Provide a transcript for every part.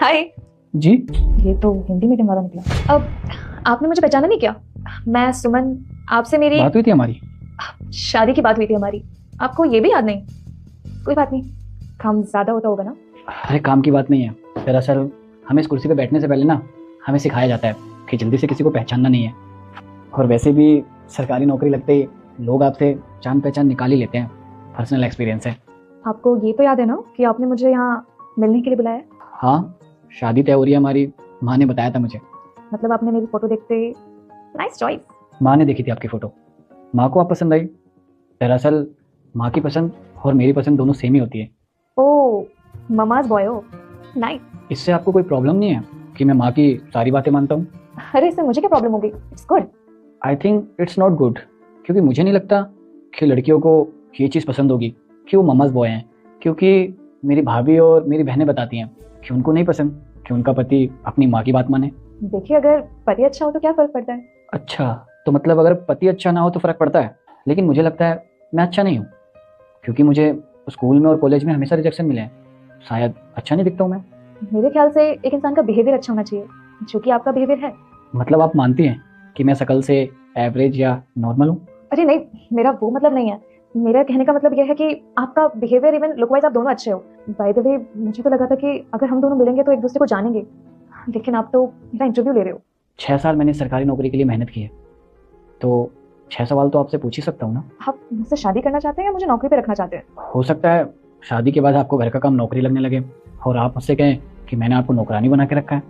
हाय जी। ये तो हिंदी मीडियम वाला निकला। अब आपने मुझे पहचाना नहीं क्या? मैं सुमन, आपसे मेरी बात हुई थी हमारी। शादी की बात हुई थी हमारी। आपको ये भी याद नहीं? कोई बात नहीं, काम ज्यादा होता होगा ना। अरे काम की बात नहीं है, दरअसल हमें इस कुर्सी पे बैठने से पहले ना हमें सिखाया जाता है कि जल्दी से किसी को पहचानना नहीं है। और वैसे भी सरकारी नौकरी लगते ही लोग आपसे जान पहचान निकाल ही लेते हैं। पर्सनल एक्सपीरियंस है। आपको ये तो याद है ना कि आपने मुझे यहाँ मिलने के लिए बुलाया है? हाँ, शादी तय हो रही है हमारी, माँ ने बताया था मुझे। मतलब आपने मेरी फोटो देखते नाइस चॉइस। माँ ने देखी थी आपकी फ़ोटो, माँ को आप पसंद आई। दरअसल माँ की पसंद और मेरी पसंद दोनों सेम ही होती है। ओ, ममाज बॉय हो, नाइस। इससे आपको कोई प्रॉब्लम नहीं है कि मैं माँ की सारी बातें मानता हूँ? अरे इससे मुझे क्या प्रॉब्लम होगी? It's good. I think it's not good, क्योंकि मुझे नहीं लगता कि लड़कियों को ये चीज़ पसंद होगी कि वो ममाज बॉय हैं। क्योंकि मेरी भाभी और मेरी बहनें बताती हैं कि उनको नहीं पसंद कि उनका पति अपनी माँ की बात माने। देखिए, अगर पति अच्छा हो तो क्या फर्क पड़ता है? अच्छा, तो मतलब अगर पति अच्छा ना हो तो फ़र्क पड़ता है। लेकिन मुझे लगता है मैं अच्छा नहीं हूँ, क्योंकि मुझे स्कूल में और कॉलेज में हमेशा रिजेक्शन मिले हैं। शायद अच्छा नहीं दिखता हूँ मैं। मेरे ख्याल से एक इंसान का बिहेवियर अच्छा होना चाहिए, जो कि आपका बिहेवियर है। मतलब आप मानती हैं कि मैं शक्ल से एवरेज या नॉर्मल हूँ? अरे नहीं, मेरा वो मतलब नहीं है। मेरा कहने का मतलब यह है कि आपका बिहेवियर इवन लुक वाइज आप दोनों अच्छे हो। बाय द वे, मुझे तो लगा था कि अगर हम दोनों मिलेंगे तो एक दूसरे को जानेंगे, लेकिन आप तो मेरा इंटरव्यू ले रहे हो। 6 साल मैंने सरकारी नौकरी के लिए मेहनत की है, तो 6 सवाल तो आपसे पूछ ही सकता हूँ ना। आप मुझसे शादी करना चाहते हैं या मुझे नौकरी पे रखना चाहते हैं? हो सकता है शादी के बाद आपको घर का काम नौकरी लगने लगे और आप मुझसे कहें कि मैंने आपको नौकरानी बना के रखा है।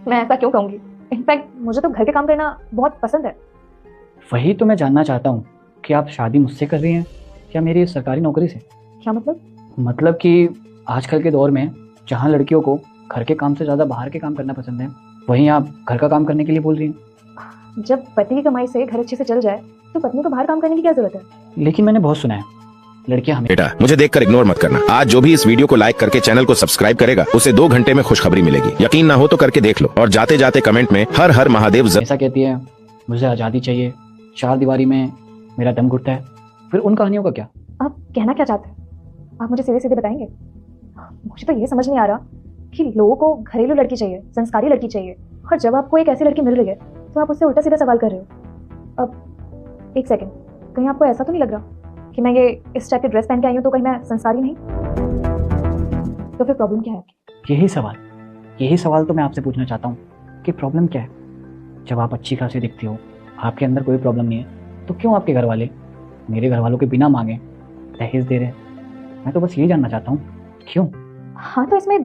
मैं ऐसा क्यों कहूँगी? इनफैक्ट मुझे तो घर के काम करना बहुत पसंद है। वही तो मैं जानना चाहता हूँ कि आप शादी मुझसे कर रही हैं या मेरी सरकारी नौकरी से। क्या मतलब? मतलब कि आजकल के दौर में जहाँ लड़कियों को घर के काम से ज़्यादा बाहर के काम करना पसंद है, वहीं आप घर का काम करने के लिए बोल रही हैं। जब पति की कमाई से घर अच्छे से चल जाए तो पत्नी को बाहर काम करने की क्या जरूरत है? लेकिन मैंने बहुत सुना है लड़कियां हमें। बेटा, मुझे देखकर इग्नोर मत करना। आज जो भी इस वीडियो को लाइक करके चैनल को सब्सक्राइब करेगा उसे 2 घंटे में खुशखबरी मिलेगी। यकीन ना हो तो करके देख लो, और जाते जाते कमेंट में हर हर महादेव ऐसा कहती है मुझे आज़ादी चाहिए, 4 दीवारी में मेरा दम घुटता है। फिर उन कहानियों का क्या? आप कहना क्या चाहते हैं? आप मुझे सीधे सीधे बताएंगे? मुझे तो ये समझ नहीं आ रहा कि लोगों को घरेलू लड़की चाहिए, संस्कारी लड़की चाहिए, और जब आपको एक ऐसी लड़की मिल रही है तो आप उससे उल्टा सीधा सवाल कर रहे हो। अब एक सेकंड, कहीं आपको ऐसा तो नहीं लग रहा कि मैं ये इस टाइप की ड्रेस पहन के आई हूँ तो कहीं मैं संस्कारी नहीं? तो फिर प्रॉब्लम क्या है आपकी? यही सवाल तो मैं आपसे पूछना चाहता हूँ कि प्रॉब्लम क्या है। जब आप अच्छी खासी दिखती हो, आपके अंदर कोई प्रॉब्लम नहीं है, तो क्यों आपके घर वाले मेरे घर वालों के बिना मांगे दहेज दे रहे हैं? मैं तो बस यही जानना चाहता हूँ, क्यों? हाँ, तो इसमें